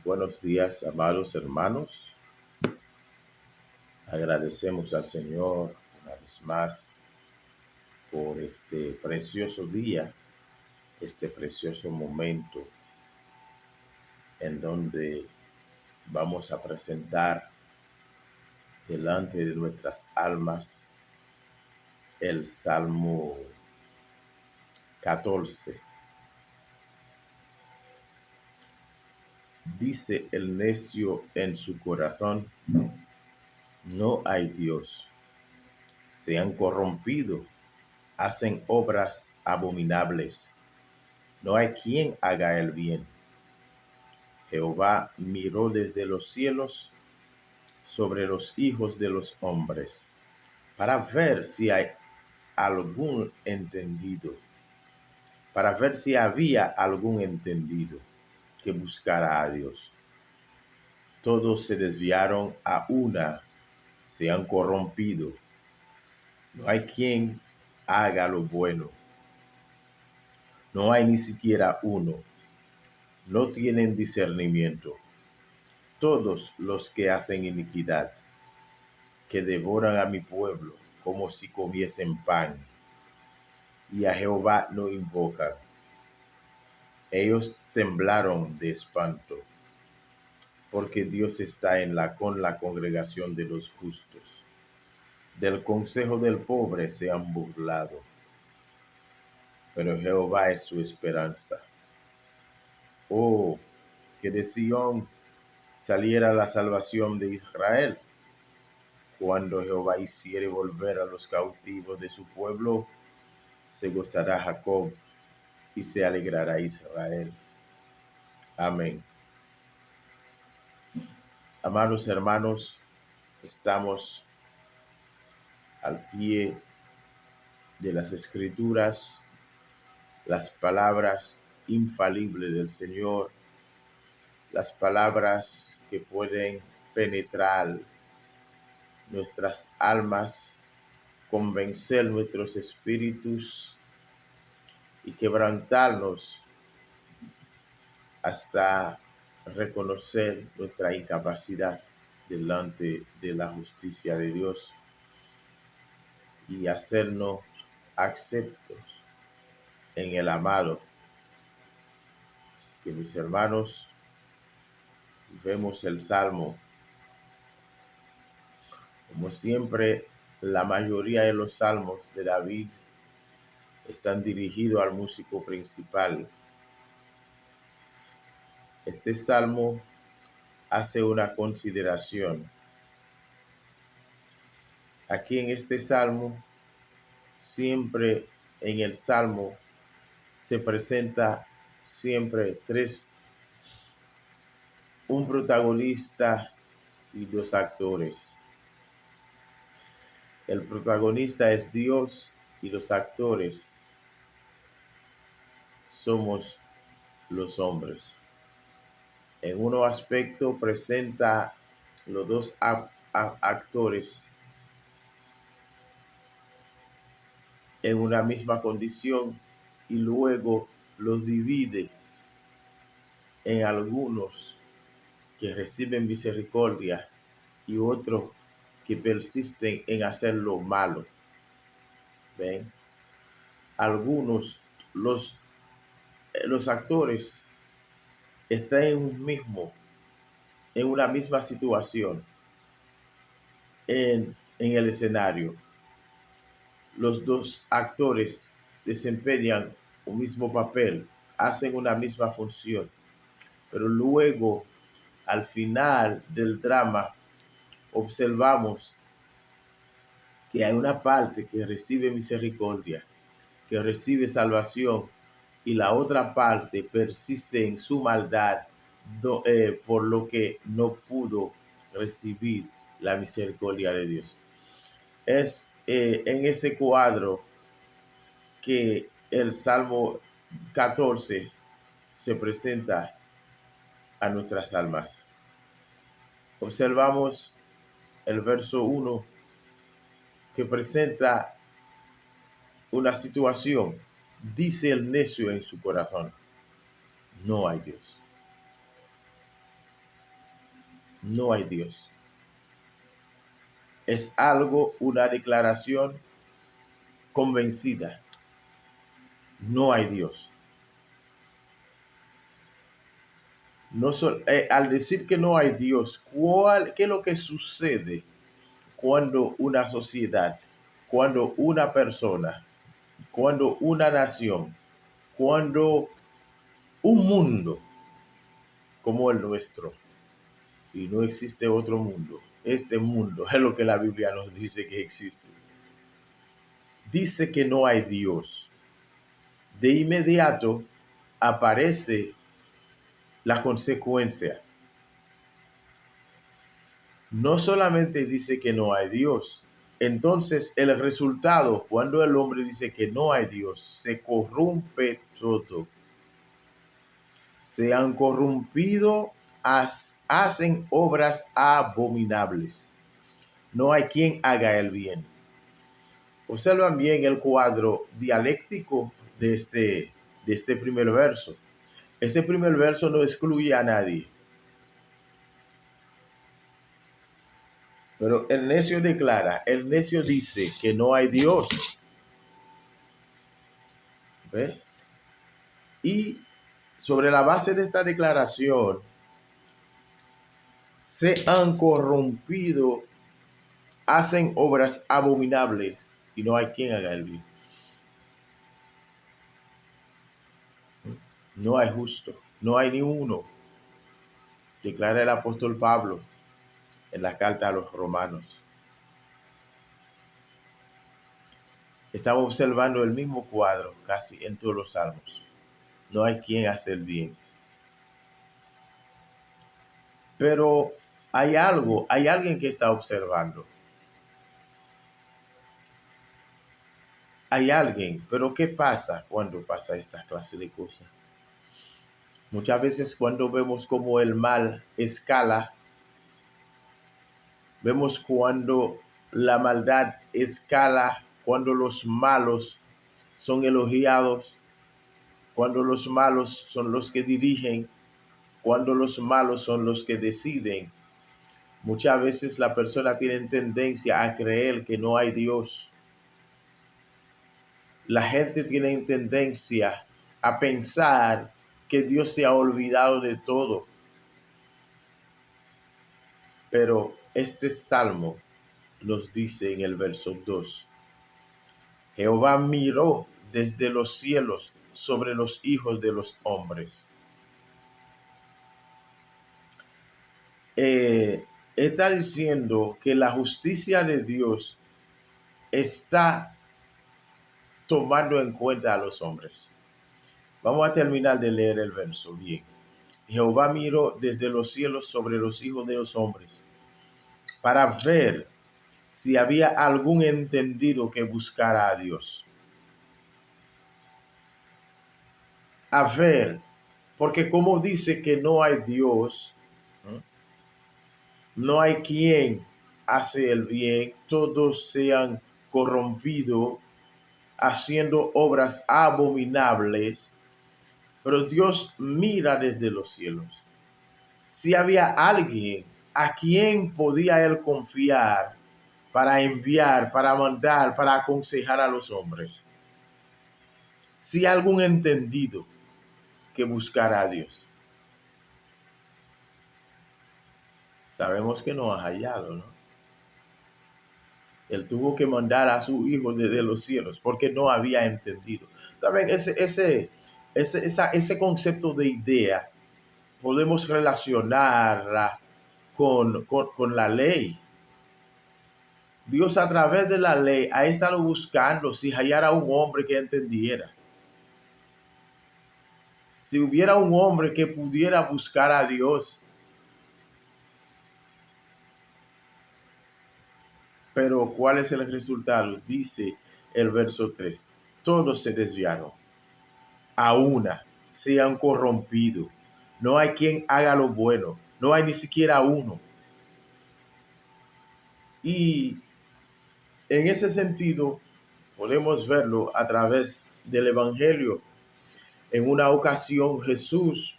Buenos días, amados hermanos. Agradecemos al Señor una vez más por este precioso día, este precioso momento en donde vamos a presentar delante de nuestras almas el Salmo 14. Dice el necio en su corazón: no hay Dios. Se han corrompido, hacen obras abominables. No hay quien haga el bien. Jehová miró desde los cielos sobre los hijos de los hombres, para ver si hay algún entendido, para ver si había algún entendido que buscara a Dios. Todos se desviaron a una, se han corrompido. No hay quien haga lo bueno. No hay ni siquiera uno. No tienen discernimiento. Todos los que hacen iniquidad, que devoran a mi pueblo como si comiesen pan, y a Jehová no invocan. Ellos temblaron de espanto, porque Dios está con la congregación de los justos. Del consejo del pobre se han burlado, pero Jehová es su esperanza. Oh, que de Sión saliera la salvación de Israel. Cuando Jehová hiciere volver a los cautivos de su pueblo, se gozará Jacob y se alegrará Israel. Amén. Amados hermanos, estamos al pie de las Escrituras, las palabras infalibles del Señor, las palabras que pueden penetrar nuestras almas, convencer nuestros espíritus y quebrantarnos hasta reconocer nuestra incapacidad delante de la justicia de Dios y hacernos aceptos en el amado. Así que, mis hermanos, vemos el Salmo. Como siempre, la mayoría de los salmos de David están dirigidos al músico principal. Este salmo hace una consideración. Aquí en este salmo, siempre en el salmo se presenta siempre un protagonista y dos actores. El protagonista es Dios y los actores somos los hombres. En un aspecto presenta los dos actores en una misma condición y luego los divide en algunos que reciben misericordia y otros que persisten en hacer lo malo. ¿Ven? Algunos, los actores están en una misma situación en el escenario. Los dos actores desempeñan un mismo papel, hacen una misma función, pero luego, al final del drama, observamos que hay una parte que recibe misericordia, que recibe salvación, y la otra parte persiste en su maldad, por lo que no pudo recibir la misericordia de Dios. Es en ese cuadro que el Salmo 14 se presenta a nuestras almas. Observamos el verso 1 que presenta una situación. Dice el necio en su corazón: no hay Dios. no hay Dios. Es algo, una declaración convencida. No hay Dios. No al decir que no hay Dios, ¿qué es lo que sucede cuando una sociedad, cuando una persona, cuando una nación, cuando un mundo como el nuestro, y no existe otro mundo, este mundo es lo que la Biblia nos dice que existe, dice que no hay Dios, de inmediato aparece la consecuencia? No solamente dice que no hay Dios, entonces el resultado, cuando el hombre dice que no hay Dios, se corrompe todo. Se han corrompido, hacen obras abominables. No hay quien haga el bien. Observan bien el cuadro dialéctico de este primer verso. Este primer verso no excluye a nadie. Pero el necio declara, el necio dice que no hay Dios. ¿Ve? Y sobre la base de esta declaración, se han corrompido, hacen obras abominables y no hay quien haga el bien. No hay justo, no hay ni uno, declara el apóstol Pablo en la carta a los romanos. Estamos observando el mismo cuadro casi en todos los salmos. No hay quien hace el bien. Pero hay algo, hay alguien que está observando. Hay alguien, pero ¿qué pasa cuando pasa esta clase de cosas? Muchas veces cuando vemos como el mal escala, vemos cuando la maldad escala, cuando los malos son elogiados, cuando los malos son los que dirigen, cuando los malos son los que deciden. Muchas veces la persona tiene tendencia a creer que no hay Dios. La gente tiene tendencia a pensar que Dios se ha olvidado de todo. Pero este salmo nos dice en el verso 2, Jehová miró desde los cielos sobre los hijos de los hombres. Está diciendo que la justicia de Dios está tomando en cuenta a los hombres. Vamos a terminar de leer el verso bien. Jehová miró desde los cielos sobre los hijos de los hombres para ver si había algún entendido que buscara a Dios. A ver, porque como dice que no hay Dios, no hay quien hace el bien, todos se han corrompido, haciendo obras abominables, pero Dios mira desde los cielos. Si había alguien a quien podía él confiar para enviar, para mandar, para aconsejar a los hombres. Si algún entendido que buscara a Dios. Sabemos que no ha hallado, ¿no? Él tuvo que mandar a su hijo desde los cielos porque no había entendido. ¿Saben? Ese concepto de idea podemos relacionarla con la ley. Dios a través de la ley ha estado buscando si hallara un hombre que entendiera. Si hubiera un hombre que pudiera buscar a Dios. Pero ¿cuál es el resultado? Dice el verso 3. Todos se desviaron. A una se han corrompido. No hay quien haga lo bueno. No hay ni siquiera uno. Y en ese sentido, podemos verlo a través del Evangelio. En una ocasión Jesús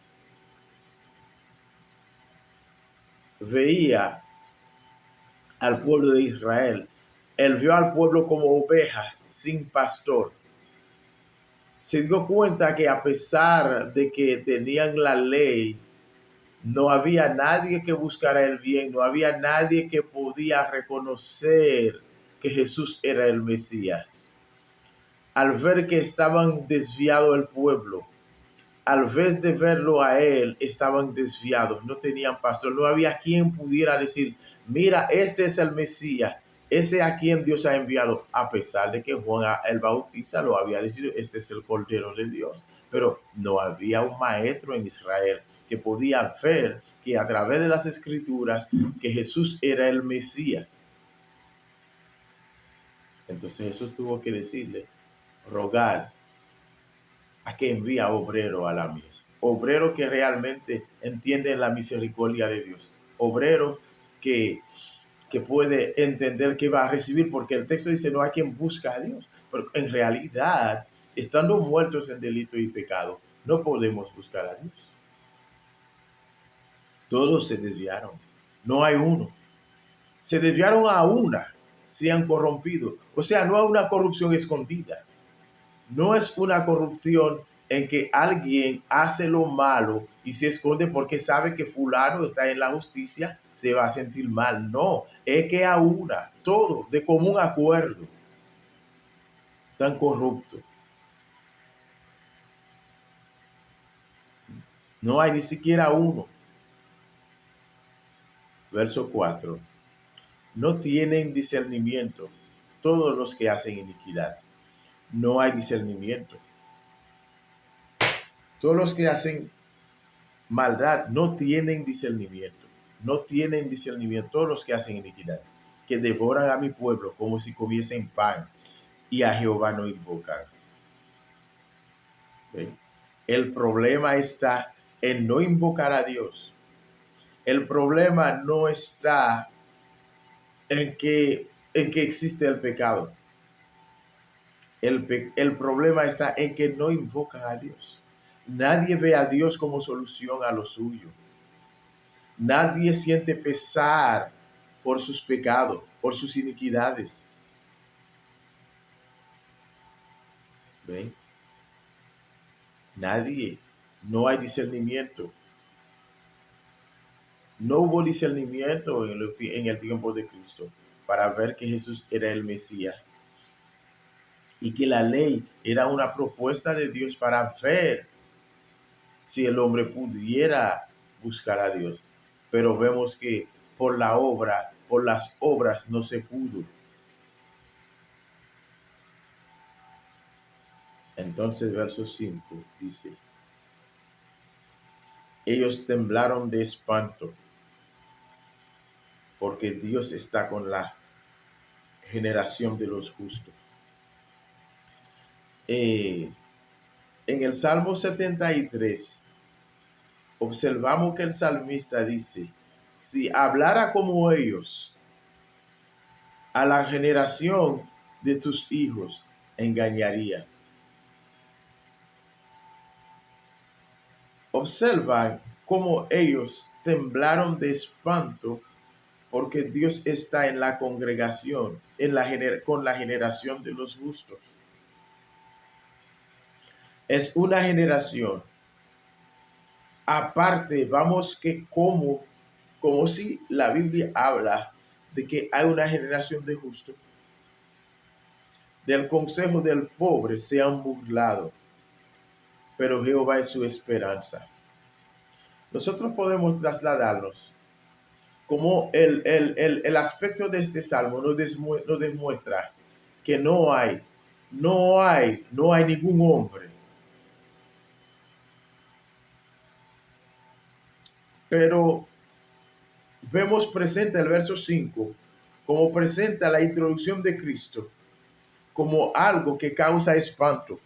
veía al pueblo de Israel. Él vio al pueblo como ovejas sin pastor. Se dio cuenta que a pesar de que tenían la ley, no había nadie que buscara el bien, no había nadie que podía reconocer que Jesús era el Mesías. Al ver que estaban desviado el pueblo, al vez de verlo a él, estaban desviados, no tenían pastor, no había quien pudiera decir, mira, este es el Mesías, ese a quien Dios ha enviado, a pesar de que Juan el Bautista lo había decidido, este es el Cordero de Dios, pero no había un maestro en Israel que podía ver que a través de las escrituras que Jesús era el Mesías. Entonces Jesús tuvo que decirle, rogar a que envía obrero a la mies. Obrero que realmente entienden la misericordia de Dios. Obrero que puede entender que va a recibir, porque el texto dice no hay quien busca a Dios. Pero en realidad, estando muertos en delito y pecado, no podemos buscar a Dios. Todos se desviaron. No hay uno. Se desviaron a una, se han corrompido. O sea, no hay una corrupción escondida. No es una corrupción en que alguien hace lo malo y se esconde porque sabe que fulano está en la justicia, se va a sentir mal. No, es que a una, todo de común acuerdo, tan corrupto. No hay ni siquiera uno. Verso 4. No tienen discernimiento todos los que hacen iniquidad. No hay discernimiento. Todos los que hacen maldad no tienen discernimiento. No tienen discernimiento todos los que hacen iniquidad, que devoran a mi pueblo como si comiesen pan y a Jehová no invocan. ¿Ven? El problema está en no invocar a Dios. El problema no está en que existe el pecado. El problema está en que no invocan a Dios. Nadie ve a Dios como solución a lo suyo. Nadie siente pesar por sus pecados, por sus iniquidades. ¿Ven? Nadie. No hay discernimiento. No hubo discernimiento en el tiempo de Cristo para ver que Jesús era el Mesías y que la ley era una propuesta de Dios para ver si el hombre pudiera buscar a Dios. Pero vemos que por las obras no se pudo. Entonces, verso 5 dice, ellos temblaron de espanto porque Dios está con la generación de los justos. En el Salmo 73, observamos que el salmista dice, si hablara como ellos, a la generación de tus hijos engañaría. Observan cómo ellos temblaron de espanto porque Dios está en la congregación, con la generación de los justos. Es una generación. Aparte, vamos que como si la Biblia habla de que hay una generación de justos. Del consejo del pobre se han burlado, pero Jehová es su esperanza. Nosotros podemos trasladarnos como el aspecto de este salmo nos demuestra que no hay ningún hombre. Pero vemos presente el verso 5 como presenta la introducción de Cristo como algo que causa espanto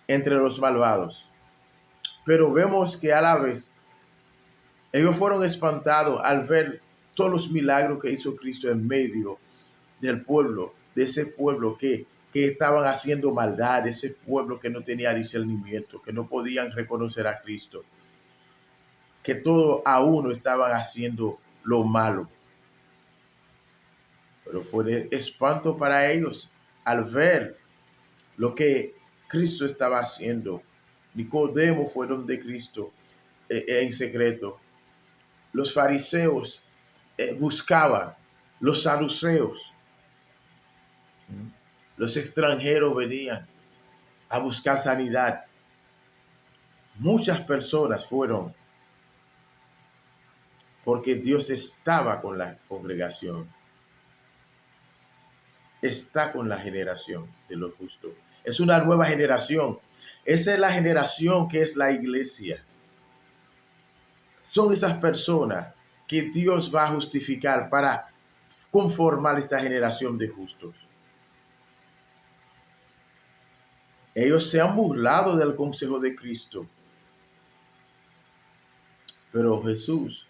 entre los malvados. Pero vemos que a la vez ellos fueron espantados al ver todos los milagros que hizo Cristo en medio del pueblo, de ese pueblo que estaban haciendo maldad, ese pueblo que no tenía discernimiento, que no podían reconocer a Cristo. que todos a uno estaban haciendo lo malo. Pero fue de espanto para ellos al ver lo que Cristo estaba haciendo. Nicodemo fue donde Cristo en secreto. Los fariseos buscaban, los saduceos, los extranjeros venían a buscar sanidad. Muchas personas fueron porque Dios estaba con la congregación, está con la generación de los justos. Es una nueva generación. Esa es la generación que es la iglesia. Son esas personas que Dios va a justificar para conformar esta generación de justos. Ellos se han burlado del consejo de Cristo, pero Jesús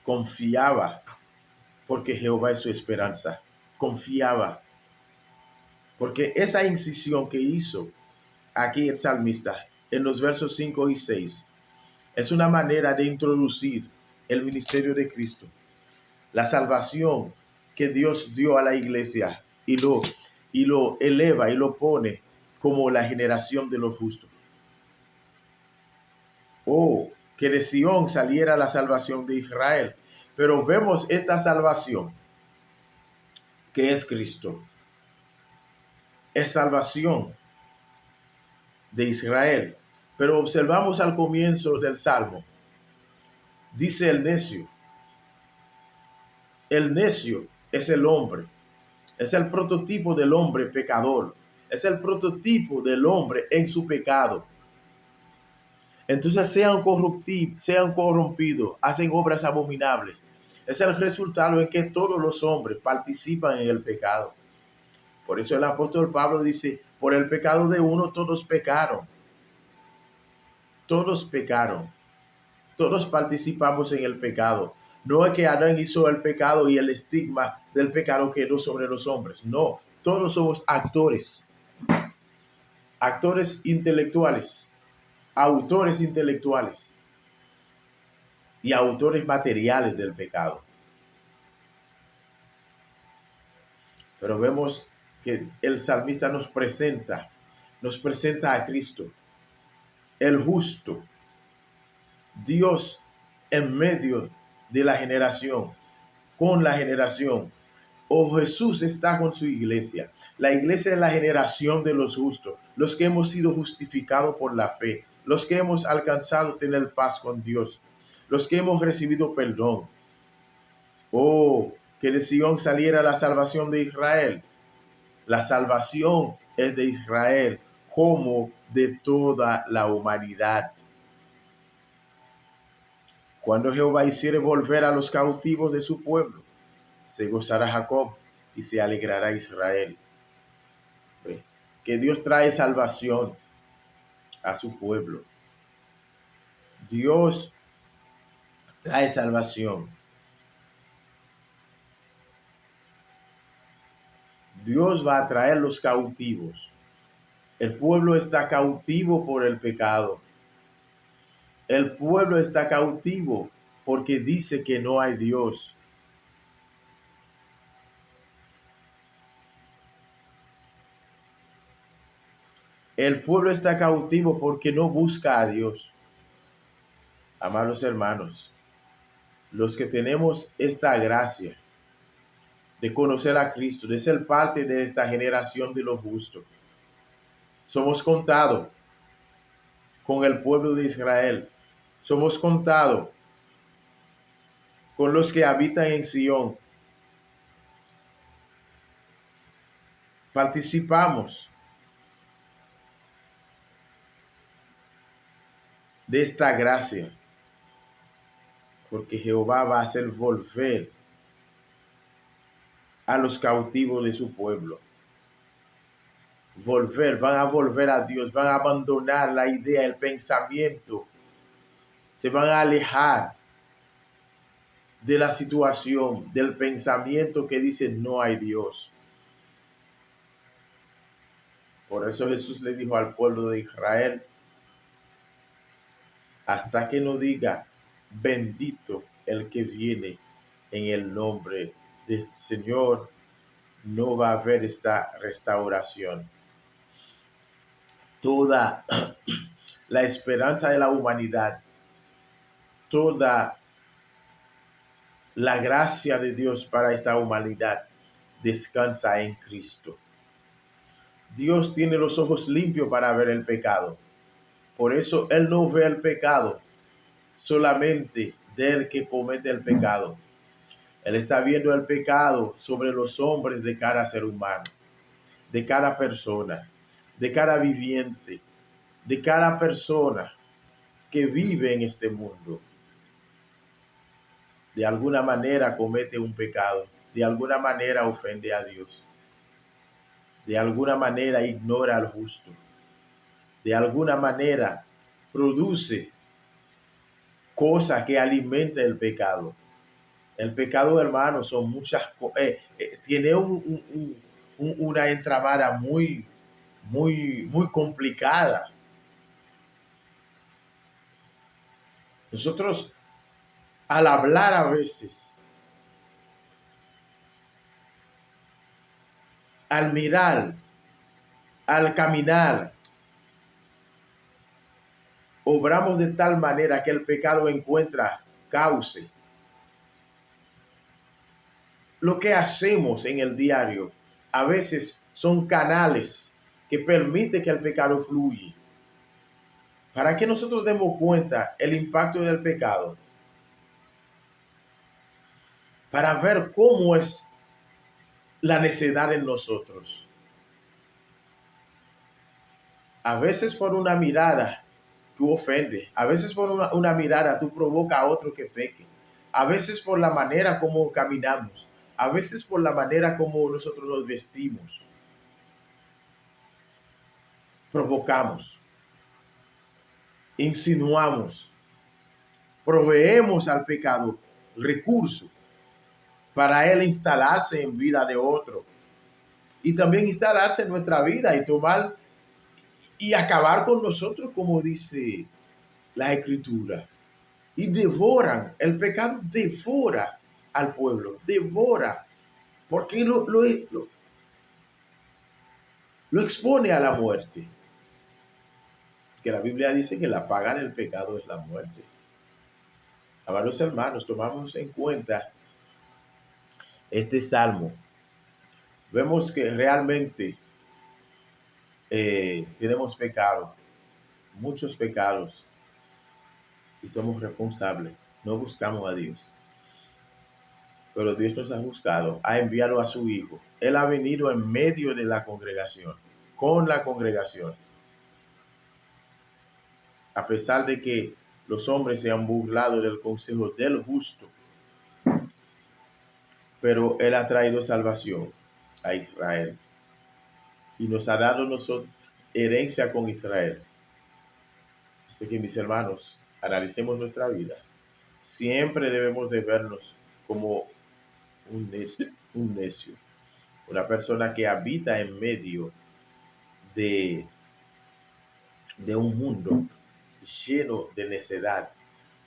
confiaba, porque Jehová es su esperanza. Confiaba, porque esa incisión que hizo aquí el salmista en los versos 5 y 6 es una manera de introducir el ministerio de Cristo, la salvación que Dios dio a la iglesia y lo eleva y lo pone como la generación de los justos. Oh, que de Sión saliera la salvación de Israel. Pero vemos esta salvación que es Cristo. Es salvación de Israel. Pero observamos al comienzo del Salmo. Dice el necio. El necio es el hombre. Es el prototipo del hombre pecador. Es el prototipo del hombre en su pecado. Entonces sean corrompidos, hacen obras abominables. Es el resultado en que todos los hombres participan en el pecado. Por eso el apóstol Pablo dice, por el pecado de uno todos pecaron. Todos pecaron. Todos participamos en el pecado. No es que Adán hizo el pecado y el estigma del pecado quedó sobre los hombres. No, todos somos actores. Actores intelectuales. Autores intelectuales. Y autores materiales del pecado. Pero vemos que el salmista nos presenta a Cristo, el justo, Dios en medio de la generación, con la generación. Oh, Jesús está con su iglesia. La iglesia es la generación de los justos, los que hemos sido justificados por la fe, los que hemos alcanzado tener paz con Dios, los que hemos recibido perdón. Oh, que de Sión saliera la salvación de Israel. La salvación es de Israel como de toda la humanidad. Cuando Jehová hiciere volver a los cautivos de su pueblo, se gozará Jacob y se alegrará Israel. Que Dios trae salvación a su pueblo. Dios trae salvación. Dios va a traer los cautivos. El pueblo está cautivo por el pecado. El pueblo está cautivo porque dice que no hay Dios. El pueblo está cautivo porque no busca a Dios. Amados hermanos, los que tenemos esta gracia de conocer a Cristo, de ser parte de esta generación de los justos, somos contados con el pueblo de Israel. Somos contados con los que habitan en Sión. Participamos de esta gracia, porque Jehová va a hacer volver a los cautivos de su pueblo. Van a volver a Dios, van a abandonar la idea, el pensamiento, se van a alejar de la situación, del pensamiento que dice no hay Dios. Por eso Jesús le dijo al pueblo de Israel, hasta que no diga bendito el que viene en el nombre del Señor. No va a haber esta restauración. Toda la esperanza de la humanidad, toda la gracia de Dios para esta humanidad descansa en Cristo. Dios tiene los ojos limpios para ver el pecado. Por eso Él no ve el pecado solamente del que comete el pecado. Él está viendo el pecado sobre los hombres de cada ser humano, de cada persona, de cada viviente, de cada persona que vive en este mundo. De alguna manera comete un pecado, de alguna manera ofende a Dios, de alguna manera ignora al justo, de alguna manera produce cosas que alimenta el pecado. El pecado, hermano, son muchas cosas. Tiene una entramada muy complicada. Nosotros, al hablar a veces, al mirar, al caminar, obramos de tal manera que el pecado encuentra cauce. Lo que hacemos en el diario a veces son canales que permiten que el pecado fluya. Para que nosotros demos cuenta el impacto del pecado, para ver cómo es la necedad en nosotros. A veces por una mirada tú ofendes, a veces por una mirada tú provocas a otro que peque, a veces por la manera como caminamos, a veces por la manera como nosotros nos vestimos, provocamos, insinuamos, proveemos al pecado recursos para él instalarse en vida de otro y también instalarse en nuestra vida y tomar y acabar con nosotros, como dice la Escritura. Y devoran, el pecado devora al pueblo, devora, porque lo expone a la muerte. Que la Biblia dice que la paga del pecado es la muerte. Amados hermanos, tomamos en cuenta este salmo. Vemos que realmente tenemos pecado, muchos pecados, y somos responsables. No buscamos a Dios. Pero Dios nos ha buscado, ha enviado a su Hijo. Él ha venido en medio de la congregación, con la congregación. A pesar de que los hombres se han burlado del consejo del justo, pero Él ha traído salvación a Israel y nos ha dado nosotros herencia con Israel. Así que, mis hermanos, analicemos nuestra vida. Siempre debemos de vernos como un necio, una persona que habita en medio de un mundo lleno de necedad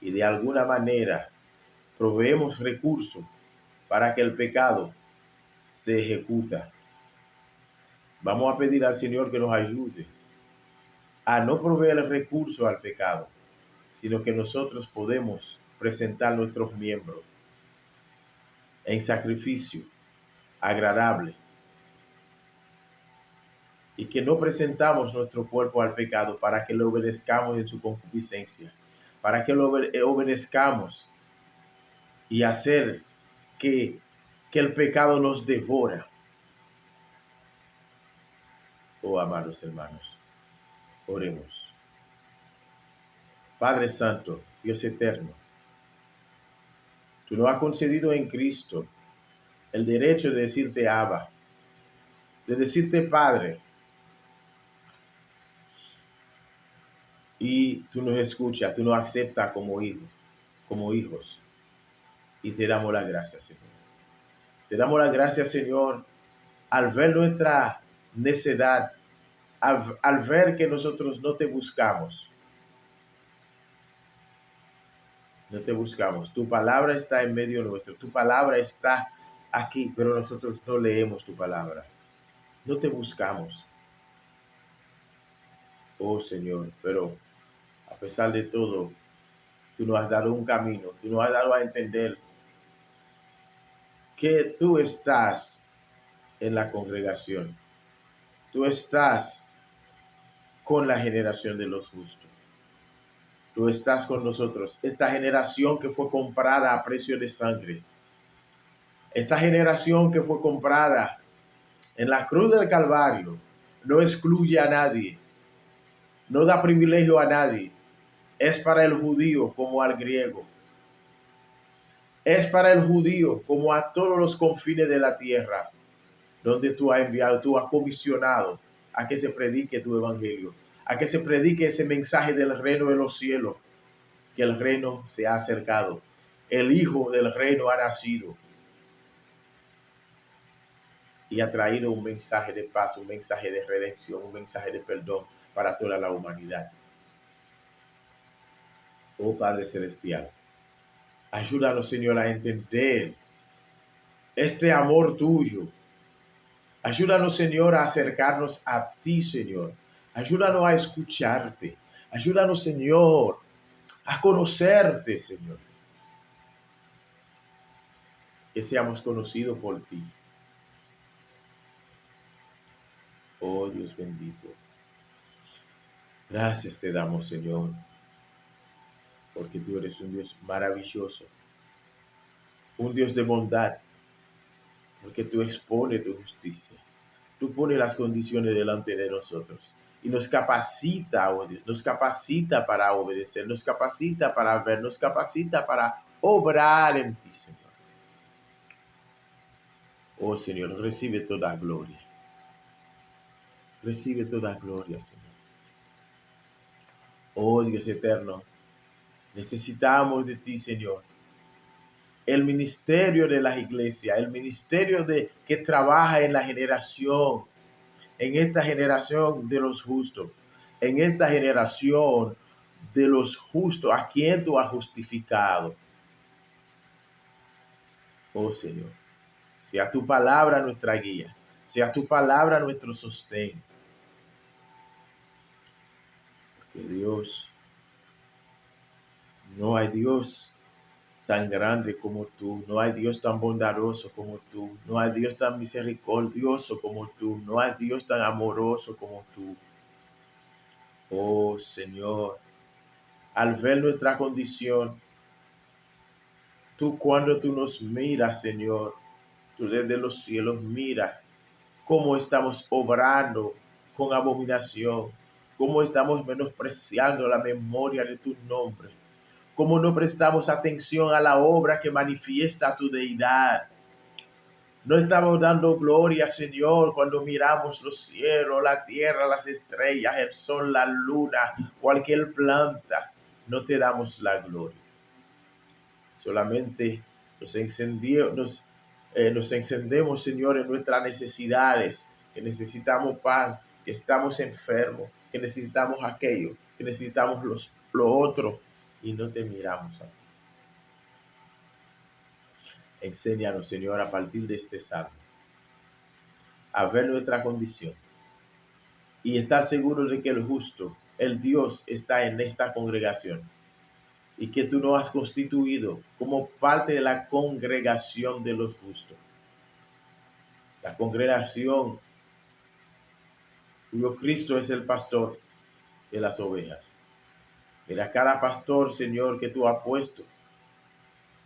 y de alguna manera proveemos recursos para que el pecado se ejecuta. Vamos a pedir al Señor que nos ayude a no proveer el recurso al pecado, sino que nosotros podemos presentar nuestros miembros en sacrificio agradable y que no presentamos nuestro cuerpo al pecado para que lo obedezcamos en su concupiscencia, para que lo obedezcamos y hacer que el pecado nos devora. Oh, amados hermanos, oremos. Padre Santo, Dios eterno, tú nos has concedido en Cristo el derecho de decirte Abba, de decirte Padre, y tú nos escuchas, tú nos aceptas como hijos, y te damos las gracias, Señor. Te damos las gracias, Señor, al ver nuestra necedad, al ver que nosotros no te buscamos. No te buscamos. Tu palabra está en medio nuestro. Tu palabra está aquí, pero nosotros no leemos tu palabra. No te buscamos, oh Señor, pero a pesar de todo, tú nos has dado un camino, tú nos has dado a entender que tú estás en la congregación, tú estás con la generación de los justos, tú estás con nosotros, esta generación que fue comprada a precio de sangre, esta generación que fue comprada en la cruz del Calvario, no excluye a nadie, no da privilegio a nadie, es para el judío como al griego, es para el judío como a todos los confines de la tierra, donde tú has enviado, tú has comisionado a que se predique tu evangelio, a que se predique ese mensaje del reino de los cielos, que el reino se ha acercado, el Hijo del reino ha nacido y ha traído un mensaje de paz, un mensaje de redención, un mensaje de perdón para toda la humanidad. Oh Padre Celestial, ayúdanos, Señor, a entender este amor tuyo. Ayúdanos, Señor, a acercarnos a ti, Señor. Ayúdanos a escucharte. Ayúdanos, Señor, a conocerte, Señor. Que seamos conocidos por ti. Oh Dios bendito. Gracias te damos, Señor, porque tú eres un Dios maravilloso, un Dios de bondad, porque tú expones tu justicia. Tú pones las condiciones delante de nosotros y nos capacita, oh Dios, nos capacita para obedecer, nos capacita para ver, nos capacita para obrar en ti, Señor. Oh Señor, recibe toda gloria. Recibe toda gloria, Señor. Oh Dios eterno, necesitamos de ti, Señor. El ministerio de las iglesias, el ministerio que trabaja en la generación, en esta generación de los justos, en esta generación de los justos, a quien tú has justificado. Oh Señor, sea tu palabra nuestra guía, sea tu palabra nuestro sostén. Porque Dios, no hay Dios tan grande como tú, no hay Dios tan bondadoso como tú, no hay Dios tan misericordioso como tú, no hay Dios tan amoroso como tú. Oh Señor, al ver nuestra condición, cuando tú nos miras, Señor, tú desde los cielos miras cómo estamos obrando con abominación, cómo estamos menospreciando la memoria de tu nombre, cómo no prestamos atención a la obra que manifiesta tu deidad. No estamos dando gloria, Señor, cuando miramos los cielos, la tierra, las estrellas, el sol, la luna, cualquier planta. No te damos la gloria. Solamente nos encendemos, Señor, en nuestras necesidades, que necesitamos pan, que estamos enfermos, que necesitamos aquello, que necesitamos lo otro, y no te miramos a ti. Enséñanos, Señor, a partir de este salmo, a ver nuestra condición y estar seguros de que el justo, el Dios, está en esta congregación y que tú nos has constituido como parte de la congregación de los justos. La congregación cuyo Cristo es el pastor de las ovejas. Mira cada pastor, Señor, que tú has puesto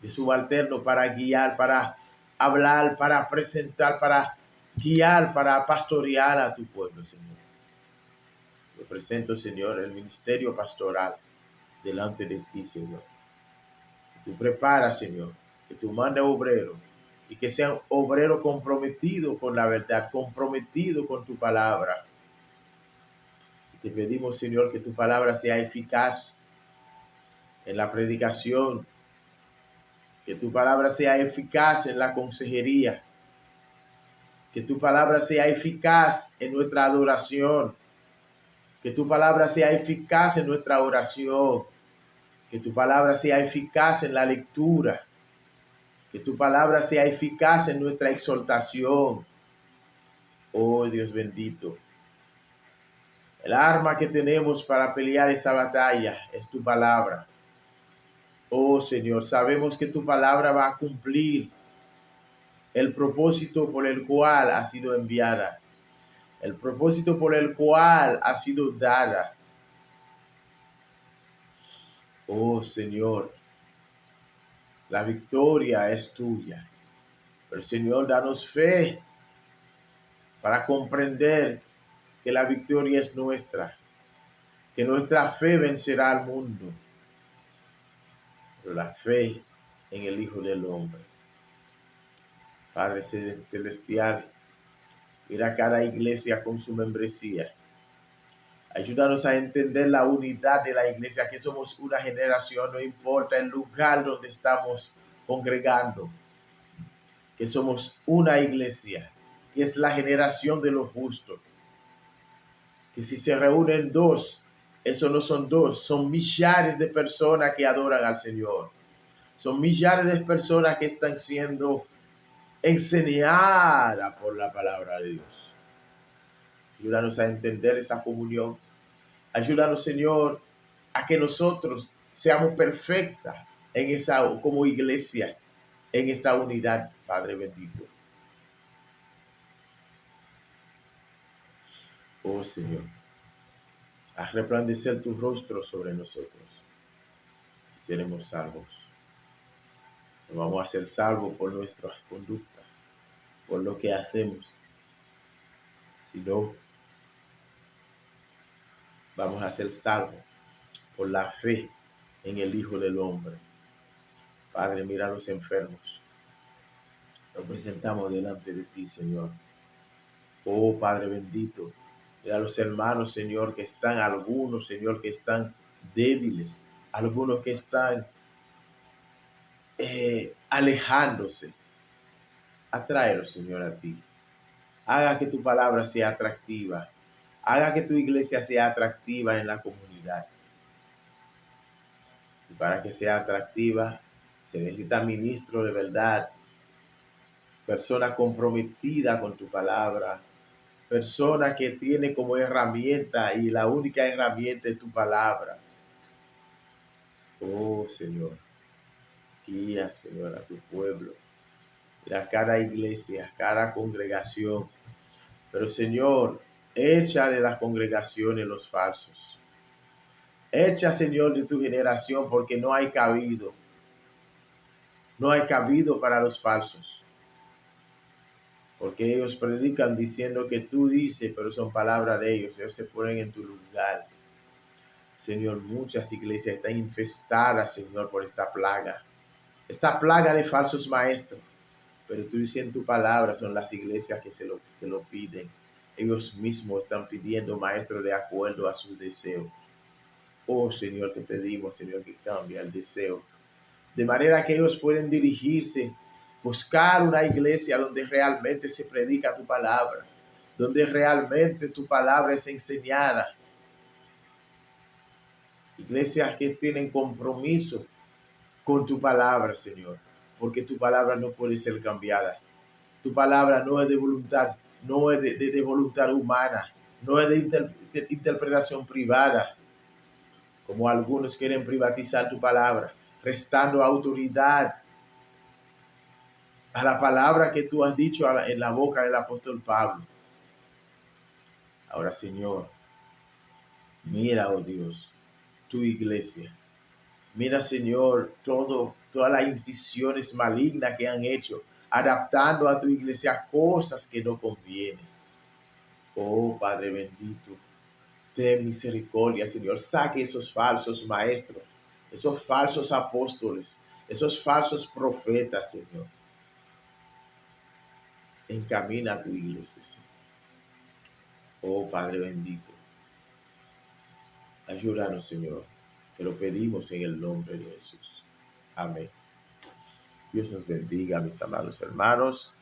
de subalterno para guiar, para hablar, para presentar, para guiar, para pastorear a tu pueblo, Señor. Yo presento, Señor, el ministerio pastoral delante de ti, Señor. Que tú preparas, Señor, que tú mandes obreros y que sean obreros comprometidos con la verdad, comprometidos con tu palabra. Te pedimos, Señor, que tu palabra sea eficaz en la predicación, que tu palabra sea eficaz en la consejería, que tu palabra sea eficaz en nuestra adoración, que tu palabra sea eficaz en nuestra oración, Que tu palabra sea eficaz en la lectura. Que tu palabra sea eficaz en nuestra exhortación. Oh Dios bendito. El arma que tenemos para pelear esa batalla es tu palabra. Oh Señor, sabemos que tu palabra va a cumplir el propósito por el cual ha sido enviada. El propósito por el cual ha sido dada. Oh Señor, la victoria es tuya. Pero Señor, danos fe para comprender que la victoria es nuestra, que nuestra fe vencerá al mundo, pero la fe en el Hijo del Hombre. Padre Celestial, mira cada iglesia con su membresía. Ayúdanos a entender la unidad de la iglesia, que somos una generación, no importa el lugar donde estamos congregando, que somos una iglesia, que es la generación de los justos. Que si se reúnen dos, eso no son dos, son millares de personas que adoran al Señor. Son millares de personas que están siendo enseñadas por la palabra de Dios. Ayúdanos a entender esa comunión. Ayúdanos, Señor, a que nosotros seamos perfectas en esa, como iglesia, en esta unidad, Padre bendito. Oh Señor, haz resplandecer tu rostro sobre nosotros y seremos salvos. No vamos a ser salvos por nuestras conductas, por lo que hacemos, sino vamos a ser salvos por la fe en el Hijo del Hombre. Padre, mira a los enfermos. Los presentamos delante de ti, Señor. Oh Padre bendito, mira a los hermanos, Señor, que están, algunos, Señor, que están débiles, algunos que están alejándose. Atráelos, Señor, a ti. Haga que tu palabra sea atractiva. Haga que tu iglesia sea atractiva en la comunidad. Y para que sea atractiva, se necesita ministro de verdad, persona comprometida con tu palabra, persona que tiene como herramienta, y la única herramienta es tu palabra. Oh Señor, guía, Señor, a tu pueblo, a cada iglesia, cada congregación. Pero Señor, echa de las congregaciones los falsos. Echa, Señor, de tu generación, porque no hay cabido. No hay cabido para los falsos. Porque ellos predican diciendo que tú dices, pero son palabras de ellos. Ellos se ponen en tu lugar. Señor, muchas iglesias están infestadas, Señor, por esta plaga. Esta plaga de falsos maestros. Pero tú dices en tu palabra, son las iglesias que lo piden. Ellos mismos están pidiendo maestros de acuerdo a sus deseos. Oh Señor, te pedimos, Señor, que cambie el deseo. De manera que ellos pueden dirigirse, buscar una iglesia donde realmente se predica tu palabra, donde realmente tu palabra es enseñada. Iglesias que tienen compromiso con tu palabra, Señor, porque tu palabra no puede ser cambiada. Tu palabra no es de voluntad, no es de voluntad humana, no es de interpretación privada, como algunos quieren privatizar tu palabra, restando autoridad a la palabra que tú has dicho en la boca del apóstol Pablo. Ahora, Señor, mira, oh Dios, tu iglesia. Mira, Señor, todas las incisiones malignas que han hecho, adaptando a tu iglesia cosas que no convienen. Oh, Padre bendito, ten misericordia, Señor. Saque esos falsos maestros, esos falsos apóstoles, esos falsos profetas, Señor. Encamina a tu iglesia, Señor. Oh, Padre bendito, ayúdanos, Señor. Te lo pedimos en el nombre de Jesús. Amén. Dios nos bendiga, mis amados hermanos.